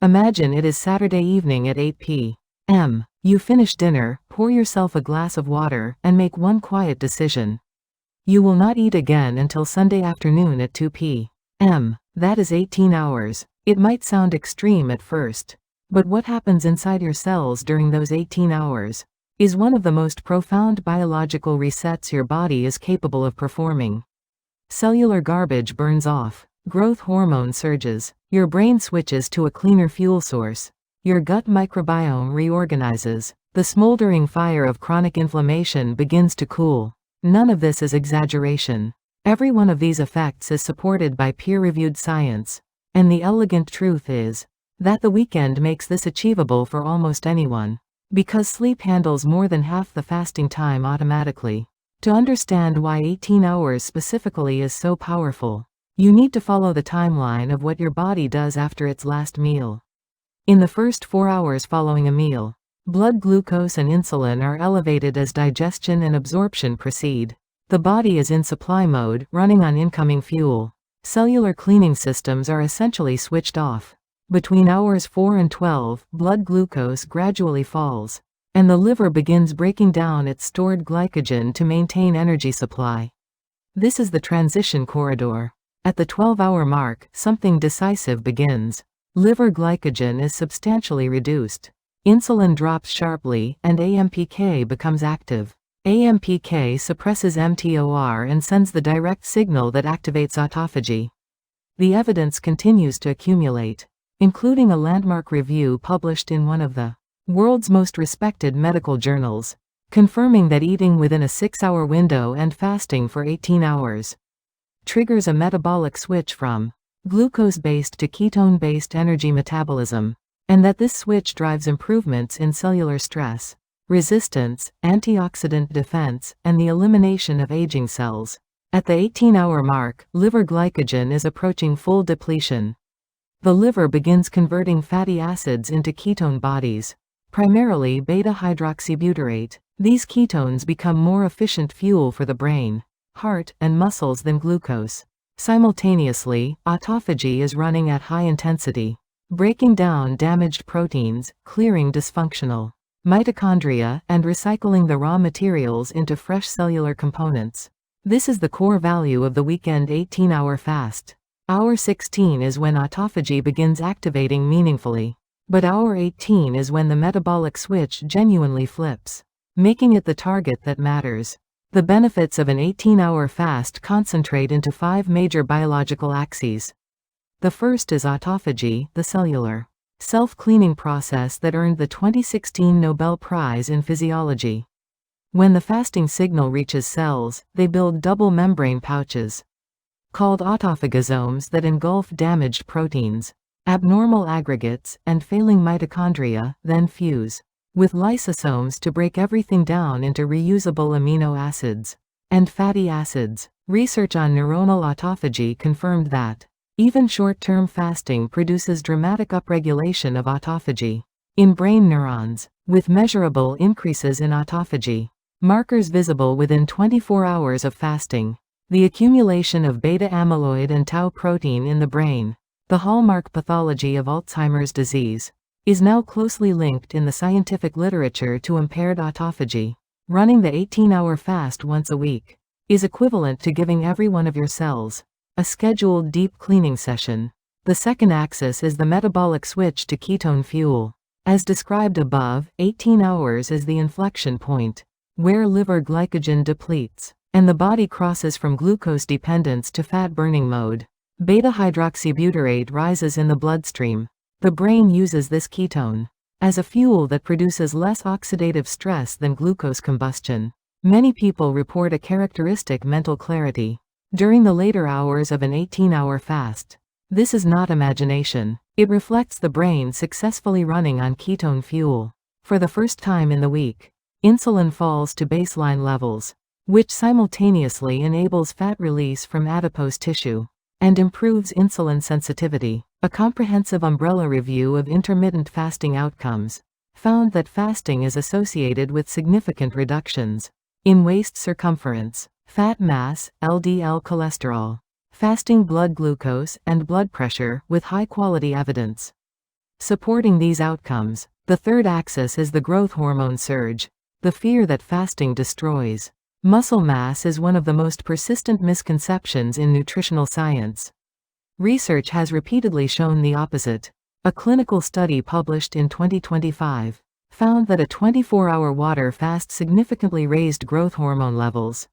Imagine it is Saturday evening at 8 p.m. You finish dinner, pour yourself a glass of water, and make one quiet decision. You will not eat again until Sunday afternoon at 2 p.m. That is 18 hours. It might sound extreme at first. But what happens inside your cells during those 18 hours is one of the most profound biological resets your body is capable of performing. Cellular garbage burns off. Growth hormone surges. Your brain switches to a cleaner fuel source. Your gut microbiome reorganizes. The smoldering fire of chronic inflammation begins to cool. None of this is exaggeration. Every one of these effects is supported by peer-reviewed science. And the elegant truth is that the weekend makes this achievable for almost anyone. Because sleep handles more than half the fasting time automatically. To understand why 18 hours specifically is so powerful, you need to follow the timeline of what your body does after its last meal. In the first 4 hours following a meal, blood glucose and insulin are elevated as digestion and absorption proceed. The body is in supply mode, running on incoming fuel. Cellular cleaning systems are essentially switched off. Between hours 4 and 12, blood glucose gradually falls, and the liver begins breaking down its stored glycogen to maintain energy supply. This is the transition corridor. At the 12-hour mark, something decisive begins. Liver glycogen is substantially reduced. Insulin drops sharply, and AMPK becomes active. AMPK suppresses mTOR and sends the direct signal that activates autophagy. The evidence continues to accumulate, including a landmark review published in one of the world's most respected medical journals, confirming that eating within a 6-hour window and fasting for 18 hours triggers a metabolic switch from glucose-based to ketone-based energy metabolism, and that this switch drives improvements in cellular stress, resistance, antioxidant defense, and the elimination of aging cells. At the 18-hour mark, liver glycogen is approaching full depletion. The liver begins converting fatty acids into ketone bodies, primarily beta-hydroxybutyrate. These ketones become more efficient fuel for the brain, heart, and muscles than glucose. Simultaneously, autophagy is running at high intensity, breaking down damaged proteins, clearing dysfunctional mitochondria, and recycling the raw materials into fresh cellular components. This is the core value of the weekend 18-hour fast. Hour 16 is when autophagy begins activating meaningfully. But hour 18 is when the metabolic switch genuinely flips, making it the target that matters. The benefits of an 18-hour fast concentrate into 5 major biological axes. The first is autophagy, the cellular self-cleaning process that earned the 2016 Nobel Prize in Physiology. When the fasting signal reaches cells, they build double membrane pouches, called autophagosomes, that engulf damaged proteins, abnormal aggregates, and failing mitochondria, then fuse with lysosomes to break everything down into reusable amino acids and fatty acids. Research on neuronal autophagy confirmed that even short-term fasting produces dramatic upregulation of autophagy in brain neurons, with measurable increases in autophagy markers visible within 24 hours of fasting. The accumulation of beta-amyloid and tau protein in the brain, the hallmark pathology of Alzheimer's disease, is now closely linked in the scientific literature to impaired autophagy. Running the 18-hour fast once a week is equivalent to giving every one of your cells a scheduled deep cleaning session. The second axis is the metabolic switch to ketone fuel. As described above, 18 hours is the inflection point, where liver glycogen depletes, and the body crosses from glucose dependence to fat-burning mode. Beta-hydroxybutyrate rises in the bloodstream. The brain uses this ketone as a fuel that produces less oxidative stress than glucose combustion. Many people report a characteristic mental clarity during the later hours of an 18-hour fast. This is not imagination. It reflects the brain successfully running on ketone fuel. For the first time in the week, insulin falls to baseline levels, which simultaneously enables fat release from adipose tissue and improves insulin sensitivity. A comprehensive umbrella review of intermittent fasting outcomes found that fasting is associated with significant reductions in waist circumference, fat mass, LDL cholesterol, fasting blood glucose, and blood pressure, with high-quality evidence Supporting these outcomes, the third axis is the growth hormone surge, the fear that fasting destroys muscle mass is one of the most persistent misconceptions in nutritional science. Research has repeatedly shown the opposite. A clinical study published in 2025 found that a 24-hour water fast significantly raised growth hormone levels,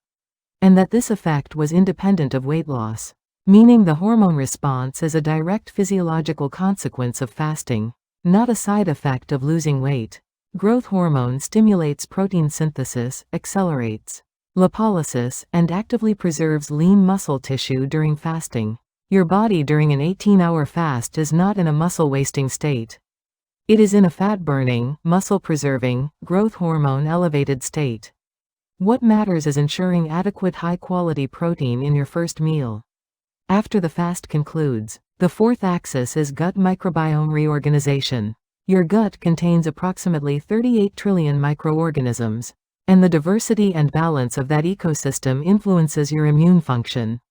and that this effect was independent of weight loss, meaning the hormone response is a direct physiological consequence of fasting, not a side effect of losing weight. Growth hormone stimulates protein synthesis, accelerates lipolysis, and actively preserves lean muscle tissue during fasting. Your body during an 18-hour fast is not in a muscle-wasting state. It is in a fat-burning, muscle-preserving, growth hormone-elevated state. What matters is ensuring adequate high-quality protein in your first meal. After the fast concludes, the fourth axis is gut microbiome reorganization. Your gut contains approximately 38 trillion microorganisms, and the diversity and balance of that ecosystem influences your immune function,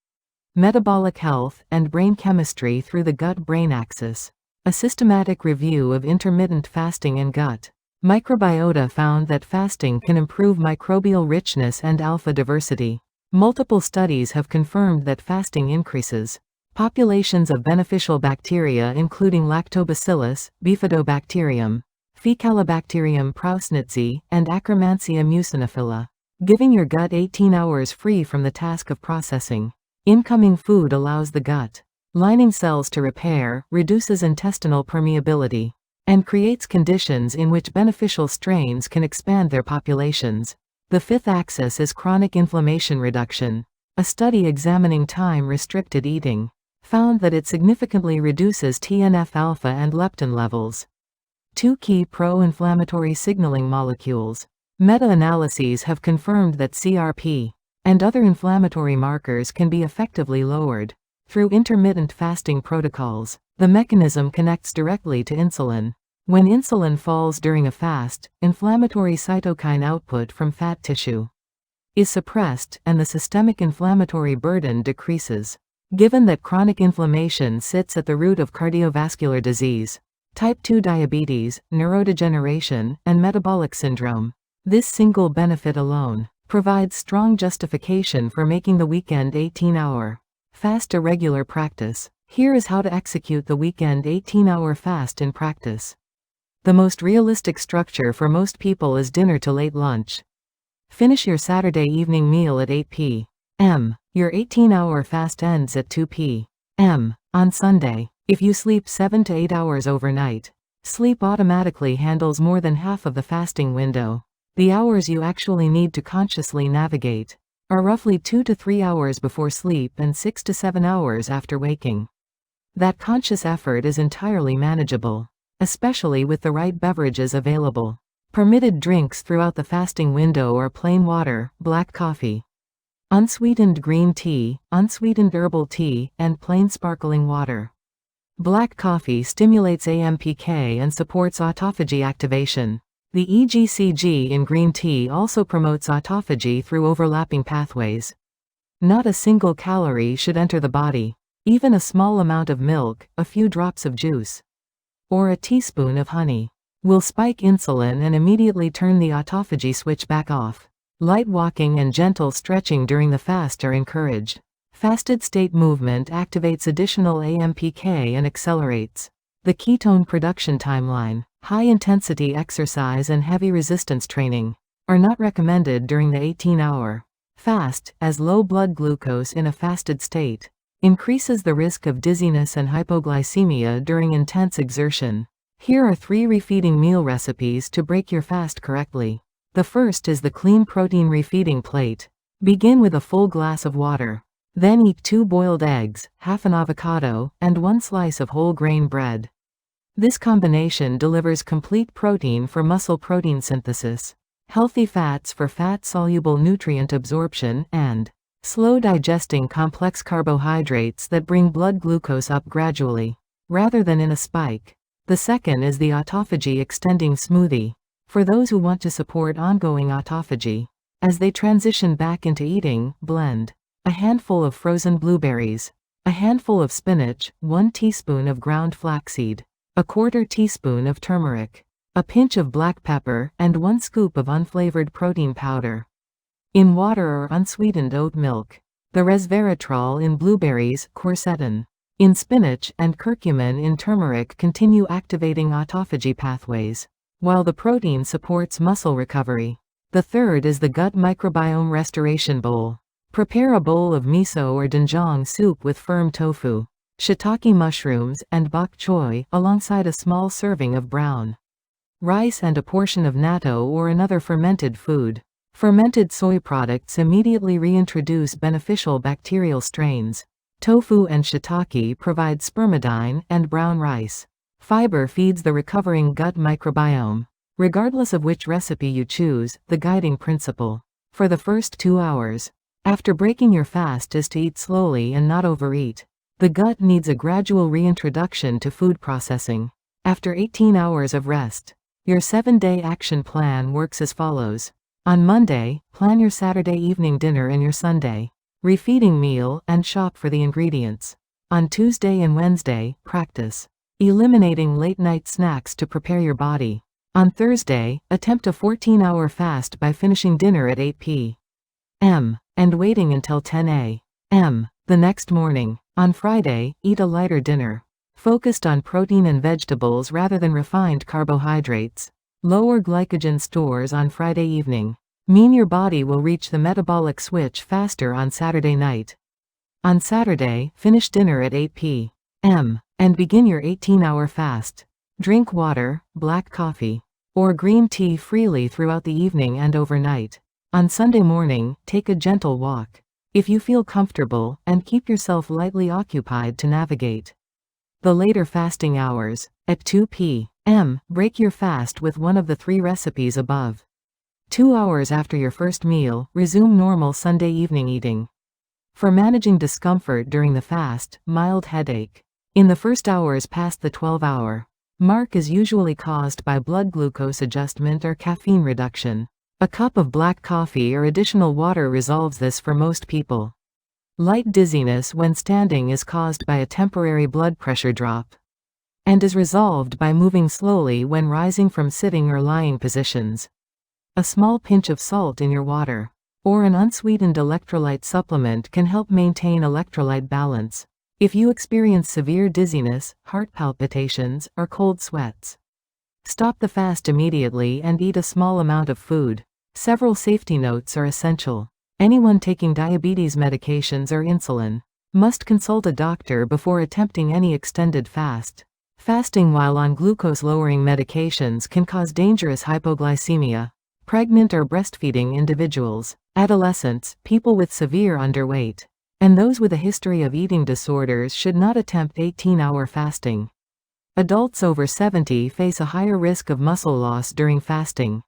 metabolic health, and brain chemistry through the gut-brain axis. A systematic review of intermittent fasting and gut microbiota found that fasting can improve microbial richness and alpha diversity. Multiple studies have confirmed that fasting increases populations of beneficial bacteria including Lactobacillus, Bifidobacterium, Faecalibacterium prausnitzii, and Akkermansia muciniphila, giving your gut 18 hours free from the task of processing. Incoming food allows the gut lining cells to repair, reduces intestinal permeability, and creates conditions in which beneficial strains can expand their populations. The fifth axis is chronic inflammation reduction. A study examining time-restricted eating found that it significantly reduces TNF-alpha and leptin levels, two key pro-inflammatory signaling molecules. Meta-analyses have confirmed that CRP and other inflammatory markers can be effectively lowered through intermittent fasting protocols. The mechanism connects directly to insulin. When insulin falls during a fast, inflammatory cytokine output from fat tissue is suppressed and the systemic inflammatory burden decreases. Given that chronic inflammation sits at the root of cardiovascular disease, type 2 diabetes, neurodegeneration, and metabolic syndrome, this single benefit alone provides strong justification for making the weekend 18-hour fast a regular practice. Here is how to execute the weekend 18-hour fast in practice. The most realistic structure for most people is dinner to late lunch. Finish your Saturday evening meal at 8 p.m. Your 18-hour fast ends at 2 p.m. on Sunday. If you sleep 7 to 8 hours overnight, sleep automatically handles more than half of the fasting window. The hours you actually need to consciously navigate are roughly 2 to 3 hours before sleep and 6 to 7 hours after waking. That conscious effort is entirely manageable, especially with the right beverages available. Permitted drinks throughout the fasting window are plain water, black coffee, unsweetened green tea, unsweetened herbal tea, and plain sparkling water. Black coffee stimulates AMPK and supports autophagy activation. The EGCG in green tea also promotes autophagy through overlapping pathways. Not a single calorie should enter the body. Even a small amount of milk, a few drops of juice, or a teaspoon of honey will spike insulin and immediately turn the autophagy switch back off. Light walking and gentle stretching during the fast are encouraged. Fasted state movement activates additional AMPK and accelerates the ketone production timeline. High-intensity exercise and heavy resistance training are not recommended during the 18-hour fast, as low blood glucose in a fasted state increases the risk of dizziness and hypoglycemia during intense exertion. Here are 3 refeeding meal recipes to break your fast correctly. The first is the clean protein refeeding plate. Begin with a full glass of water. Then eat 2 boiled eggs, half an avocado, and 1 slice of whole grain bread. This combination delivers complete protein for muscle protein synthesis, healthy fats for fat-soluble nutrient absorption, and slow-digesting complex carbohydrates that bring blood glucose up gradually, rather than in a spike. The second is the autophagy extending smoothie. For those who want to support ongoing autophagy as they transition back into eating, blend a handful of frozen blueberries, a handful of spinach, 1 teaspoon of ground flaxseed, 1/4 teaspoon of turmeric, a pinch of black pepper, and 1 scoop of unflavored protein powder. In water or unsweetened oat milk. The resveratrol in blueberries, quercetin in spinach, and curcumin in turmeric continue activating autophagy pathways, while the protein supports muscle recovery. The third is the gut microbiome restoration bowl. Prepare a bowl of miso or doenjang soup with firm tofu, shiitake mushrooms, and bok choy, alongside a small serving of brown rice and a portion of natto or another fermented food. Fermented soy products immediately reintroduce beneficial bacterial strains. Tofu and shiitake provide spermidine, and brown rice fiber feeds the recovering gut microbiome. Regardless of which recipe you choose, the guiding principle for the first 2 hours after breaking your fast is to eat slowly and not overeat. The gut needs a gradual reintroduction to food processing. After 18 hours of rest, your 7-day action plan works as follows. On Monday, plan your Saturday evening dinner and your Sunday refeeding meal, and shop for the ingredients. On Tuesday and Wednesday, practice eliminating late-night snacks to prepare your body. On Thursday, attempt a 14-hour fast by finishing dinner at 8 p.m. and waiting until 10 a.m. the next morning. On Friday, eat a lighter dinner, focused on protein and vegetables rather than refined carbohydrates. Lower glycogen stores on Friday evening mean your body will reach the metabolic switch faster on Saturday night. On Saturday, finish dinner at 8 p.m. and begin your 18-hour fast. Drink water, black coffee, or green tea freely throughout the evening and overnight. On Sunday morning, take a gentle walk, if you feel comfortable, and keep yourself lightly occupied to navigate the later fasting hours. At 2 p.m., break your fast with one of the 3 recipes above. 2 hours after your first meal, resume normal Sunday evening eating. For managing discomfort during the fast, mild headache in the first hours past the 12-hour mark is usually caused by blood glucose adjustment or caffeine reduction. A cup of black coffee or additional water resolves this for most people. Light dizziness when standing is caused by a temporary blood pressure drop, and is resolved by moving slowly when rising from sitting or lying positions. A small pinch of salt in your water, or an unsweetened electrolyte supplement can help maintain electrolyte balance. If you experience severe dizziness, heart palpitations, or cold sweats, stop the fast immediately and eat a small amount of food. Several safety notes are essential. Anyone taking diabetes medications or insulin must consult a doctor before attempting any extended fast. Fasting while on glucose-lowering medications can cause dangerous hypoglycemia. Pregnant or breastfeeding individuals, adolescents, people with severe underweight, and those with a history of eating disorders should not attempt 18-hour fasting. Adults over 70 face a higher risk of muscle loss during fasting,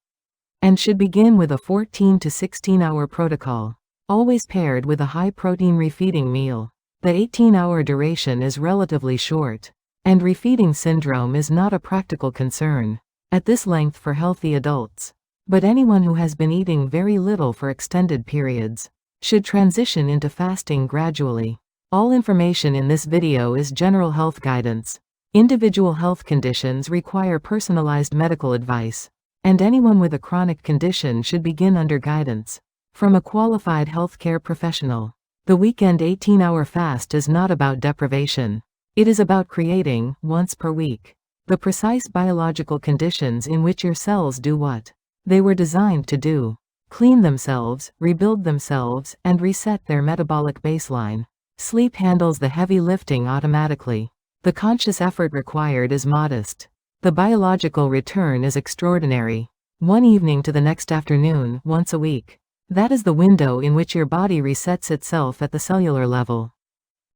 and should begin with a 14 to 16-hour protocol, always paired with a high-protein refeeding meal. The 18-hour duration is relatively short, and refeeding syndrome is not a practical concern at this length for healthy adults. But anyone who has been eating very little for extended periods should transition into fasting gradually. All information in this video is general health guidance. Individual health conditions require personalized medical advice, and anyone with a chronic condition should begin under guidance from a qualified healthcare professional. The weekend 18-hour fast is not about deprivation. It is about creating, once per week, the precise biological conditions in which your cells do what they were designed to do: clean themselves, rebuild themselves, and reset their metabolic baseline. Sleep handles the heavy lifting automatically. The conscious effort required is modest. The biological return is extraordinary. One evening to the next afternoon, once a week. That is the window in which your body resets itself at the cellular level.